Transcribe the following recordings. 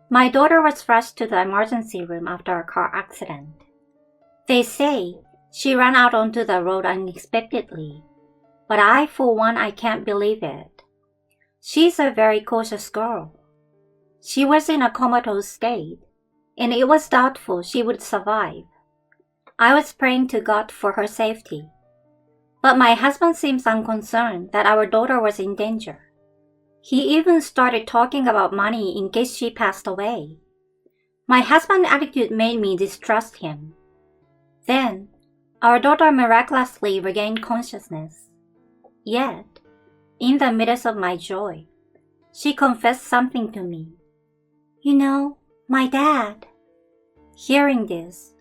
My daughter was rushed to the emergency room after a car accident. They say she ran out onto the road unexpectedly, but for one, I can't believe it. She's a very cautious girl. She was in a comatose state, and it was doubtful she would survive. I was praying to God for her safety. But my husband seems unconcerned that our daughter was in danger. He even started talking about money in case she passed away. My husband's attitude made me distrust him. Then, our daughter miraculously regained consciousness. Yet, in the midst of my joy, she confessed something to me. You know, my dad. Hearing this,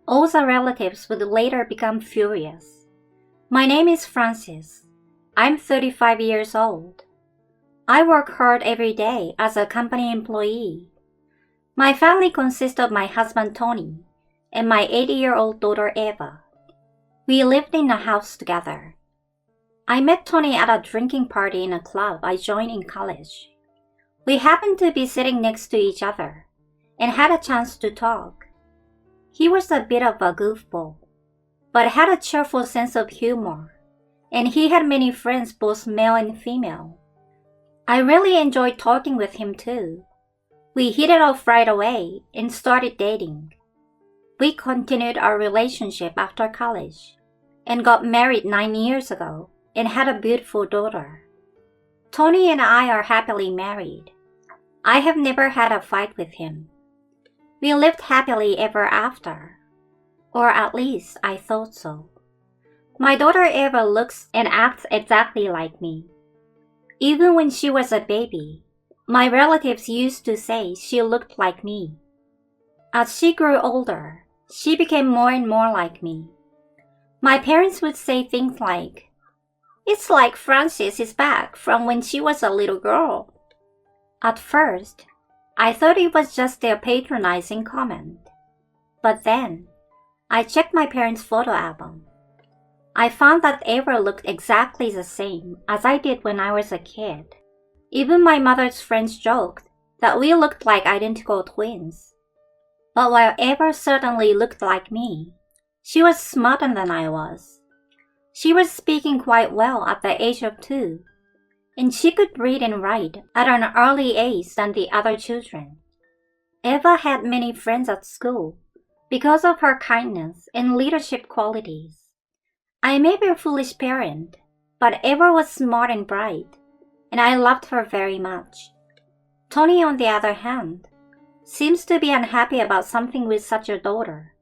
all the relatives would later become furious. My name is Francis. I'm 35 years old. I work hard every day as a company employee. My family consists of my husband Tony and my 80-year-old daughter Eva. We lived in a house together. I met Tony at a drinking party in a club I joined in college. We happened to be sitting next to each other and had a chance to talk. He was a bit of a goofball, but had a cheerful sense of humor, and he had many friends, both male and female. I really enjoyed talking with him too. We hit it off right away and started dating. We continued our relationship after college and got married 9 years ago and had a beautiful daughter. Tony and I are happily married. I have never had a fight with him. We lived happily ever after, or at least I thought so. My daughter Eva looks and acts exactly like me. Even when she was a baby, my relatives used to say she looked like me. As she grew older, she became more and more like me. My parents would say things like, "It's like Frances is back from when she was a little girl." At first, I thought it was just their patronizing comment. But then, I checked my parents' photo album. I found that Eva looked exactly the same as I did when I was a kid. Even my mother's friends joked that we looked like identical twins. But while Eva certainly looked like me, she was smarter than I was. She was speaking quite well at the age of 2, and she could read and write at an early age than the other children. Eva had many friends at school because of her kindness and leadership qualities. I may be a foolish parent, but Eva was smart and bright, and I loved her very much. Tony, on the other hand, seems to be unhappy about something with such a daughter,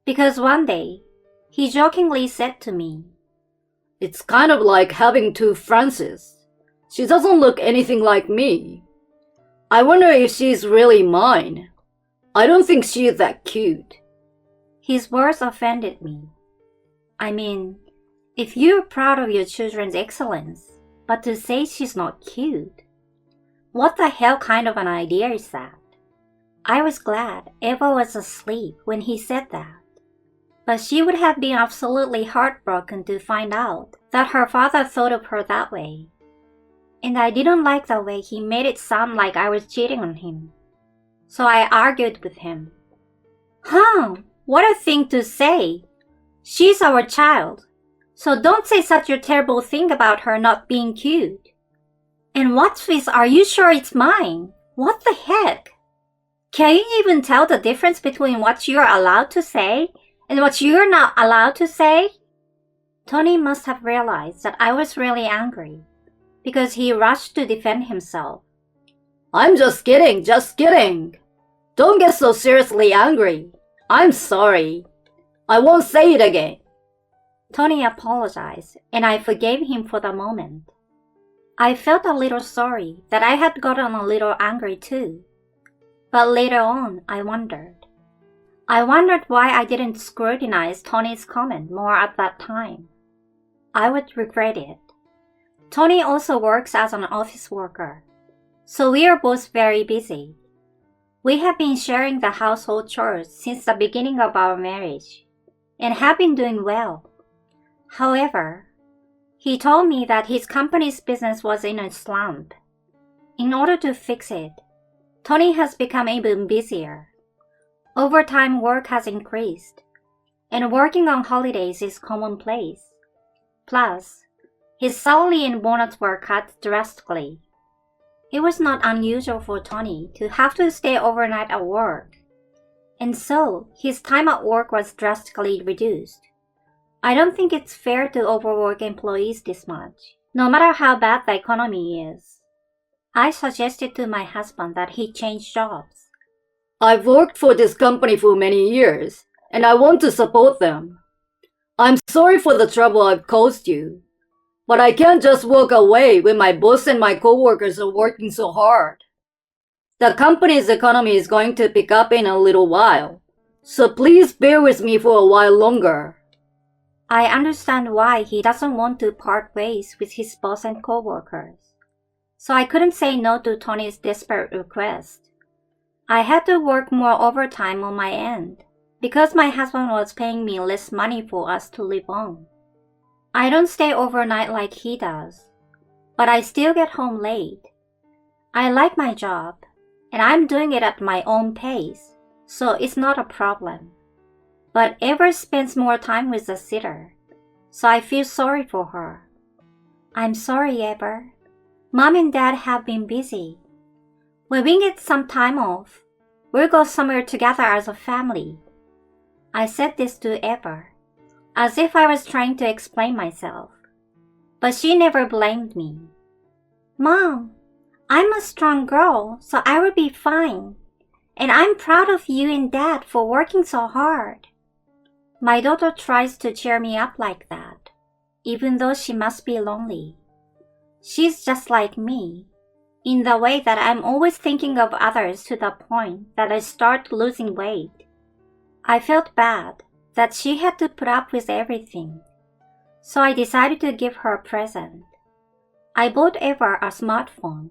because one day, he jokingly said to me, "It's kind of like having two Frances. She doesn't look anything like me. I wonder if she's really mine. I don't think she's that cute." His words offended me. I mean, if you're proud of your children's excellence, but to say she's not cute, what the hell kind of an idea is that? I was glad Eva was asleep when he said that, but she would have been absolutely heartbroken to find out that her father thought of her that way. And I didn't like the way he made it sound like I was cheating on him. So I argued with him. What a thing to say! She's our child, so don't say such a terrible thing about her not being cute. And what's this, are you sure it's mine? What the heck? Can you even tell the difference between what you're allowed to say and what you're not allowed to say? Tony must have realized that I was really angry, because he rushed to defend himself. "I'm just kidding, just kidding. Don't get so seriously angry. I'm sorry. I won't say it again." Tony apologized, and I forgave him for the moment. I felt a little sorry that I had gotten a little angry too. But later on, I wondered. I wondered why I didn't scrutinize Tony's comment more at that time. I would regret it. Tony also works as an office worker, so we are both very busy. We have been sharing the household chores since the beginning of our marriage, and have been doing well. However, he told me that his company's business was in a slump. In order to fix it, Tony has become even busier. Overtime work has increased, and working on holidays is commonplace. Plus, his salary and bonus were cut drastically. It was not unusual for Tony to have to stay overnight at work, and so his time at work was drastically reduced. I don't think it's fair to overwork employees this much, no matter how bad the economy is. I suggested to my husband that he change jobs. I've worked for this company for many years, and I want to support them. I'm sorry for the trouble I've caused you, but I can't just walk away when my boss and my coworkers are working so hard. The company's economy is going to pick up in a little while, so please bear with me for a while longer. I understand why he doesn't want to part ways with his boss and coworkers, so I couldn't say no to Tony's desperate request. I had to work more overtime on my end, because my husband was paying me less money for us to live on. I don't stay overnight like he does, but I still get home late. I like my job, and I'm doing it at my own pace, so it's not a problem. But Eva spends more time with the sitter, so I feel sorry for her. I'm sorry, Eva. Mom and Dad have been busy. When we get some time off, we'll go somewhere together as a family. I said this to Eva, as if I was trying to explain myself, but she never blamed me. Mom, I'm a strong girl, so I will be fine, and I'm proud of you and Dad for working so hard. My daughter tries to cheer me up like that, even though she must be lonely. She's just like me, in the way that I'm always thinking of others to the point that I start losing weight. I felt bad that she had to put up with everything, so I decided to give her a present. I bought Eva a smartphone.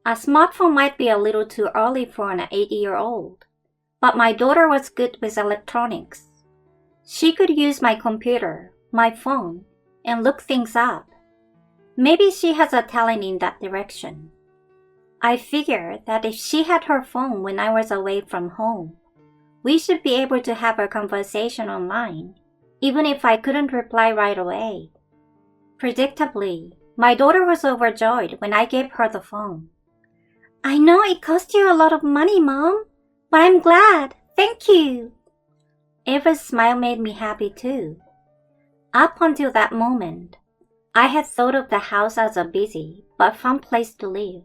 A smartphone might be a little too early for an 8-year-old, but my daughter was good with electronics. She could use my computer, my phone, and look things up. Maybe she has a talent in that direction. I figured that if she had her phone when I was away from home, we should be able to have a conversation online, even if I couldn't reply right away. Predictably, my daughter was overjoyed when I gave her the phone. I know it cost you a lot of money, Mom, but I'm glad. Thank you. Eva's smile made me happy too. Up until that moment, I had thought of the house as a busy but fun place to live.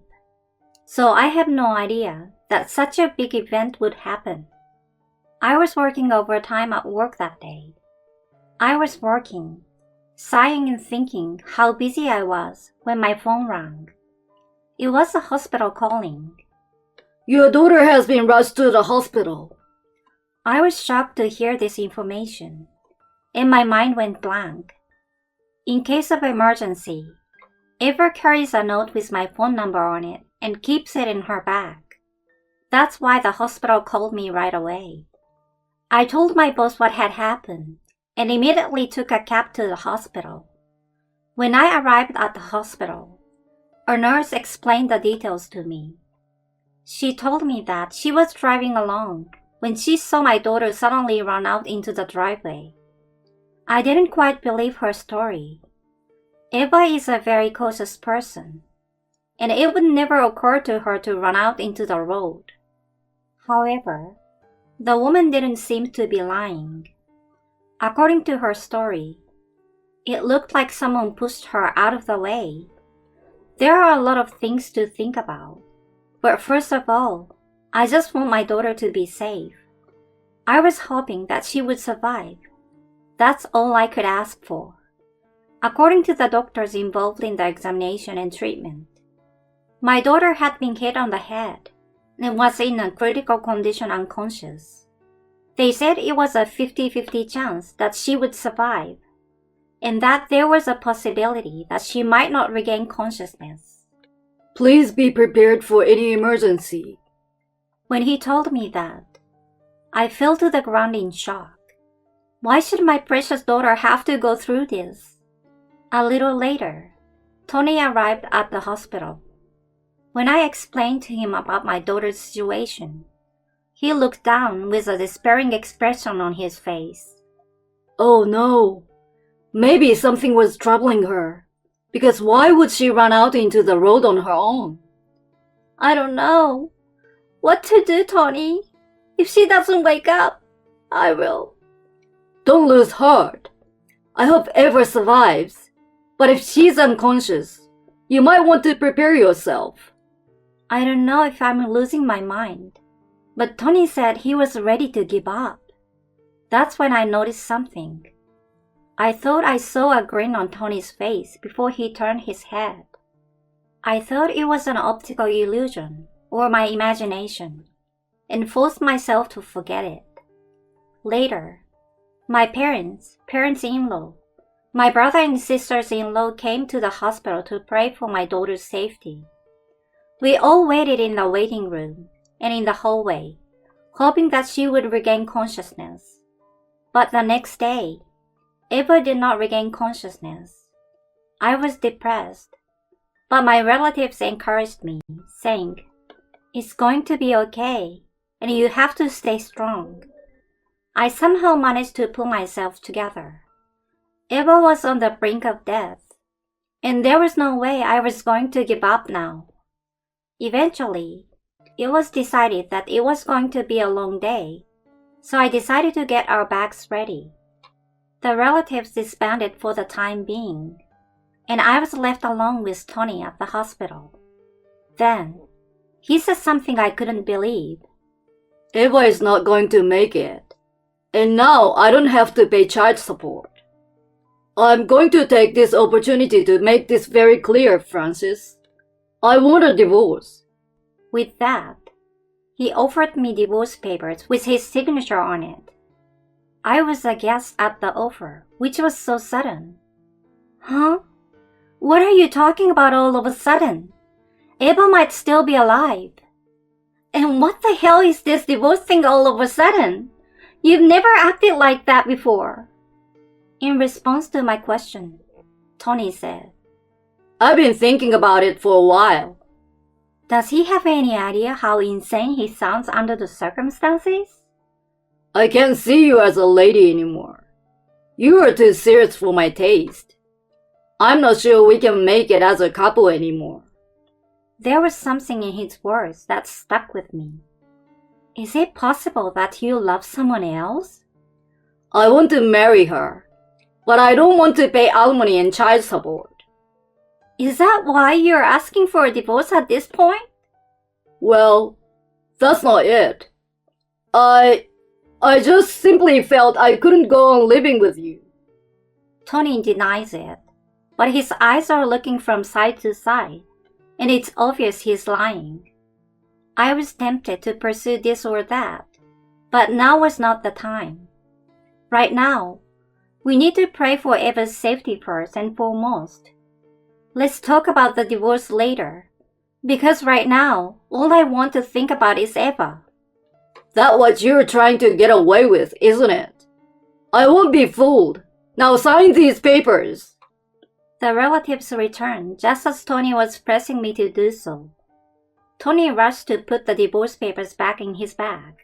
So I had no idea that such a big event would happen. I was working overtime at work that day. I was working, sighing and thinking how busy I was when my phone rang. It was the hospital calling. Your daughter has been rushed to the hospital. I was shocked to hear this information, and my mind went blank. In case of emergency, Eva carries a note with my phone number on it and keeps it in her bag. That's why the hospital called me right away. I told my boss what had happened and immediately took a cab to the hospital. When I arrived at the hospital, a nurse explained the details to me. She told me that she was driving along when she saw my daughter suddenly run out into the driveway. I didn't quite believe her story. Eva is a very cautious person, and it would never occur to her to run out into the road. However, the woman didn't seem to be lying. According to her story, it looked like someone pushed her out of the way. There are a lot of things to think about, but first of all, I just want my daughter to be safe. I was hoping that she would survive. That's all I could ask for. According to the doctors involved in the examination and treatment, my daughter had been hit on the head and was in a critical condition unconscious. They said it was a 50-50 chance that she would survive, and that there was a possibility that she might not regain consciousness. Please be prepared for any emergency. When he told me that, I fell to the ground in shock. Why should my precious daughter have to go through this? A little later, Tony arrived at the hospital. When I explained to him about my daughter's situation, he looked down with a despairing expression on his face. Oh no, maybe something was troubling her, because why would she run out into the road on her own? I don't know what to do, Tony. If she doesn't wake up, I will. Don't lose heart. I hope Eva survives, but if she's unconscious, you might want to prepare yourself. I don't know if I'm losing my mind, but Tony said he was ready to give up. That's when I noticed something. I thought I saw a grin on Tony's face before he turned his head. I thought it was an optical illusion or my imagination, and forced myself to forget it. Later, my parents-in-law, my brother and sisters-in-law came to the hospital to pray for my daughter's safety. We all waited in the waiting room and in the hallway, hoping that she would regain consciousness. But the next day, Eva did not regain consciousness. I was depressed, but my relatives encouraged me, saying, "It's going to be okay, and you have to stay strong." I somehow managed to pull myself together. Eva was on the brink of death, and there was no way I was going to give up now. Eventually, it was decided that it was going to be a long day, so I decided to get our bags ready. The relatives disbanded for the time being, and I was left alone with Tony at the hospital. Then, he said something I couldn't believe. Eva is not going to make it, and now I don't have to pay child support. I'm going to take this opportunity to make this very clear, Francis. I want a divorce. With that, he offered me divorce papers with his signature on it. I was aghast at the offer, which was so sudden. Huh? What are you talking about all of a sudden? Eva might still be alive. And what the hell is this divorce thing all of a sudden? You've never acted like that before. In response to my question, Tony said, I've been thinking about it for a while. Does he have any idea how insane he sounds under the circumstances? I can't see you as a lady anymore. You are too serious for my taste. I'm not sure we can make it as a couple anymore. There was something in his words that stuck with me. Is it possible that you love someone else? I want to marry her, but I don't want to pay alimony and child support. Is that why you're asking for a divorce at this point? Well, that's not it. I just simply felt I couldn't go on living with you. Tony denies it, but his eyes are looking from side to side, and it's obvious he's lying. I was tempted to pursue this or that, but now was not the time. Right now, we need to pray for Eva's safety first and foremost. Let's talk about the divorce later, because right now, all I want to think about is Eva. That's what you're trying to get away with, isn't it? I won't be fooled. Now sign these papers. The relatives returned just as Tony was pressing me to do so. Tony rushed to put the divorce papers back in his bag.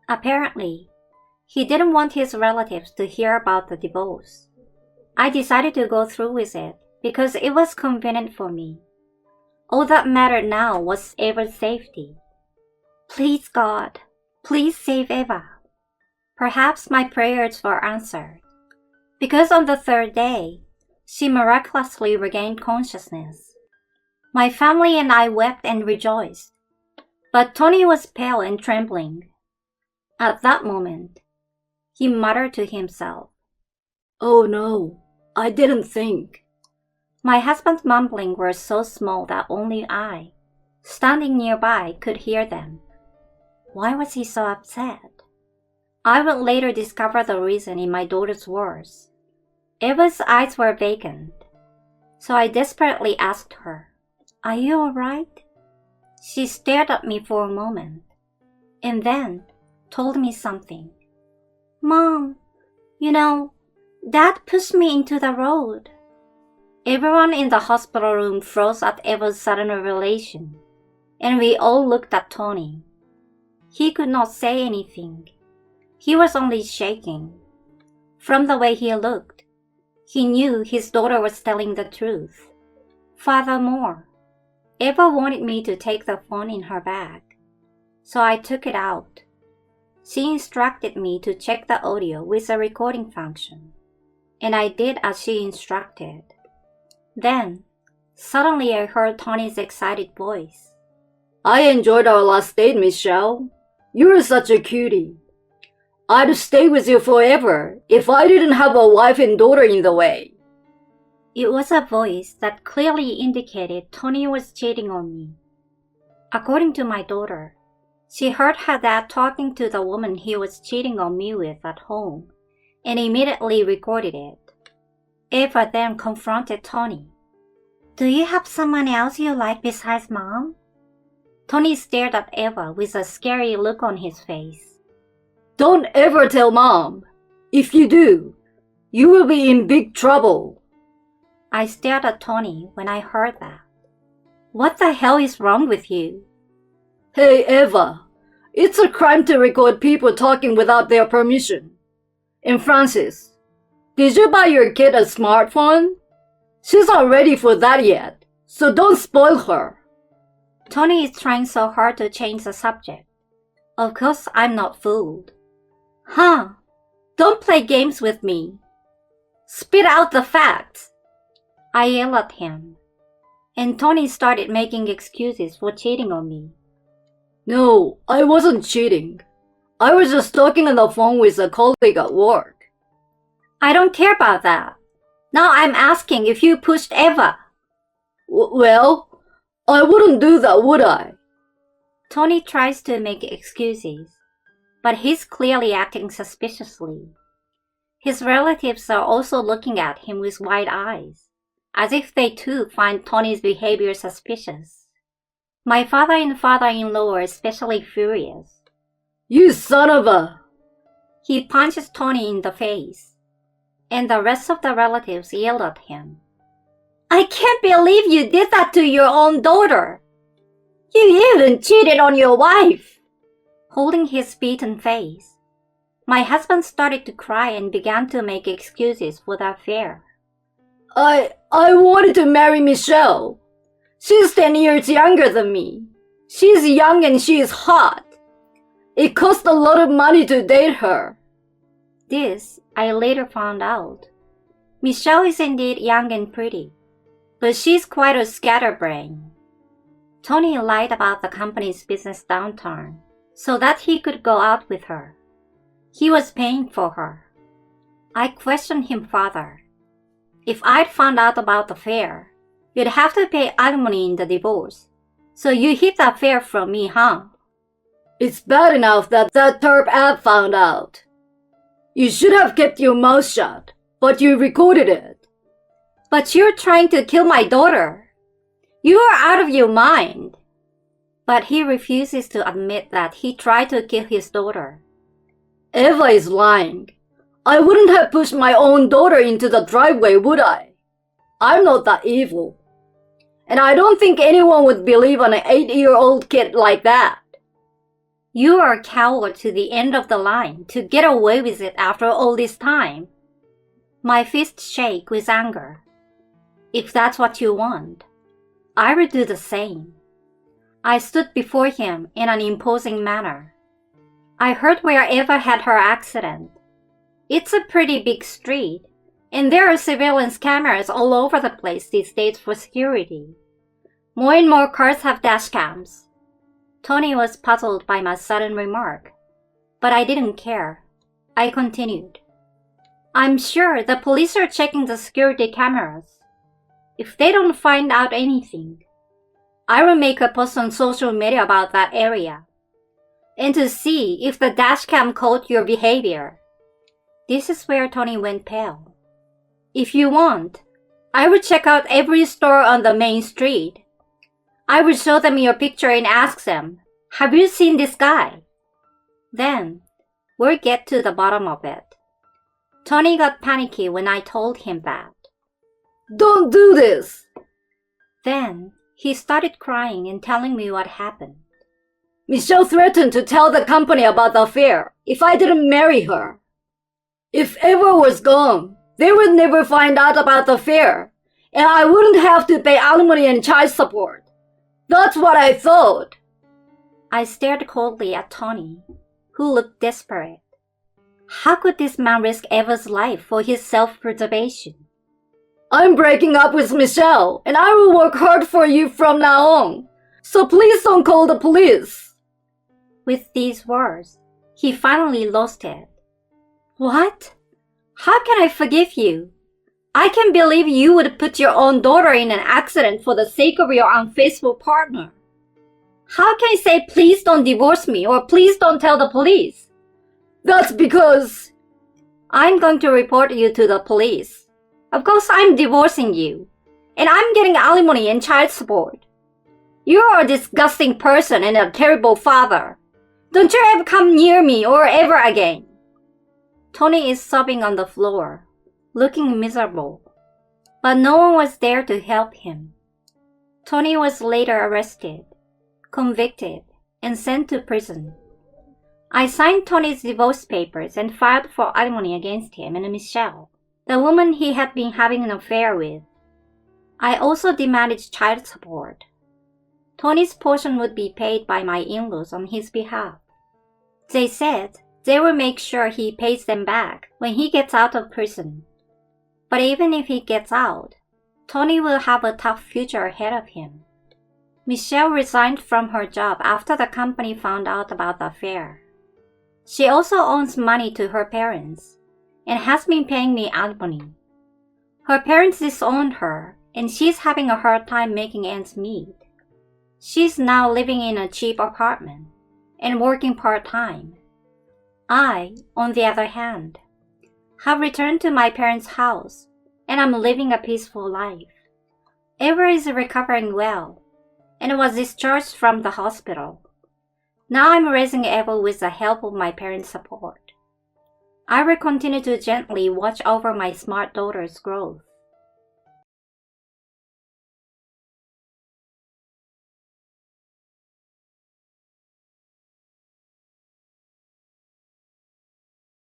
Apparently, he didn't want his relatives to hear about the divorce. I decided to go through with it because it was convenient for me. All that mattered now was Eva's safety. Please, God, please save Eva. Perhaps my prayers were answered, because on the third day, she miraculously regained consciousness. My family and I wept and rejoiced, but Tony was pale and trembling. At that moment, he muttered to himself, Oh no, I didn't think. My husband's mumblings were so small that only I, standing nearby, could hear them. Why was he so upset? I would later discover the reason in my daughter's words. Eva's eyes were vacant, so I desperately asked her, Are you all right? She stared at me for a moment, and then told me something. Mom, Dad pushed me into the road. Everyone in the hospital room froze at Eva's sudden revelation. and we all looked at Tony. He could not say anything. He was only shaking. From the way he looked, he knew his daughter was telling the truth. Furthermore, Eva wanted me to take the phone in her bag, so I took it out. She instructed me to check the audio with the recording function, and I did as she instructed. Then, suddenly I heard Tony's excited voice. I enjoyed our last date, Michelle. You're such a cutie. I'd stay with you forever if I didn't have a wife and daughter in the way. It was a voice that clearly indicated Tony was cheating on me. According to my daughter, she heard her dad talking to the woman he was cheating on me with at home and immediately recorded it. Eva then confronted Tony. Do you have someone else you like besides Mom? Tony stared at Eva with a scary look on his face. Don't ever tell Mom. If you do, you will be in big trouble. I stared at Tony when I heard that. What the hell is wrong with you? Hey, Eva, it's a crime to record people talking without their permission. And Francis, did you buy your kid a smartphone? She's not ready for that yet, so don't spoil her. Tony is trying so hard to change the subject. Of course I'm not fooled. Huh? Don't play games with me. Spit out the facts. I yelled at him, and Tony started making excuses for cheating on me. No, I wasn't cheating. I was just talking on the phone with a colleague at work. I don't care about that. Now I'm asking if you pushed Eva. Well, I wouldn't do that, would I? Tony tries to make excuses, but he's clearly acting suspiciously. His relatives are also looking at him with wide eyes, as if they too find Tony's behavior suspicious. My father and father-in-law are especially furious. You son of a... He punches Tony in the face, and the rest of the relatives yelled at him. I can't believe you did that to your own daughter. You even cheated on your wife. Holding his beaten face, my husband started to cry and began to make excuses for the affair. I wanted to marry Michelle. She's 10 years younger than me. She's young and she's hot. It cost a lot of money to date her. This I later found out. Michelle is indeed young and pretty, but she's quite a scatterbrain. Tony lied about the company's business downturn so that he could go out with her. He was paying for her. I questioned him further. If I'd found out about the affair, you'd have to pay alimony in the divorce. So you hid the affair from me, huh? It's bad enough that Terp ad found out. You should have kept your mouth shut, but you recorded it. But you're trying to kill my daughter. You are out of your mind. But he refuses to admit that he tried to kill his daughter. Eva is lying. I wouldn't have pushed my own daughter into the driveway, would I? I'm not that evil. And I don't think anyone would believe an 8-year-old kid like that. You are a coward to the end of the line to get away with it after all this time. My fists shake with anger. If that's what you want, I would do the same. I stood before him in an imposing manner. I heard where Eva had her accident. It's a pretty big street, and there are surveillance cameras all over the place these days for security. More and more cars have dash cams. Tony was puzzled by my sudden remark, but I didn't care. I continued. I'm sure the police are checking the security cameras. If they don't find out anything, I will make a post on social media about that area, and to see if the dashcam caught your behavior. This is where Tony went pale. If you want, I will check out every store on the main street. I will show them your picture and ask them, have you seen this guy? Then, we'll get to the bottom of it. Tony got panicky when I told him that. Don't do this! Then, He started crying and telling me what happened. Michelle threatened to tell the company about the affair if I didn't marry her. If Eva was gone, they would never find out about the affair, and I wouldn't have to pay alimony and child support. That's what I thought. I stared coldly at Tony, who looked desperate. How could this man risk Eva's life for his self-preservation? I'm breaking up with Michelle, and I will work hard for you from now on. So please don't call the police. With these words, he finally lost it. What? How can I forgive you? I can't believe you would put your own daughter in an accident for the sake of your unfaithful partner. How can I say please don't divorce me or please don't tell the police? That's because I'm going to report you to the police. Of course I'm divorcing you, and I'm getting alimony and child support. You're a disgusting person and a terrible father. Don't you ever come near me or ever again. Tony is sobbing on the floor, looking miserable, but no one was there to help him. Tony was later arrested, convicted, and sent to prison. I signed Tony's divorce papers and filed for alimony against him and Michelle, the woman he had been having an affair with. I also demanded child support. Tony's portion would be paid by my in-laws on his behalf. They said they will make sure he pays them back when he gets out of prison. But even if he gets out, Tony will have a tough future ahead of him. Michelle resigned from her job after the company found out about the affair. She also owes money to her parents and has been paying me alimony. Her parents disowned her, and she's having a hard time making ends meet. She's now living in a cheap apartment and working part-time. I, on the other hand, have returned to my parents' house and I'm living a peaceful life. Eva is recovering well and was discharged from the hospital. Now I'm raising Eva with the help of my parents' support. I will continue to gently watch over my smart daughter's growth.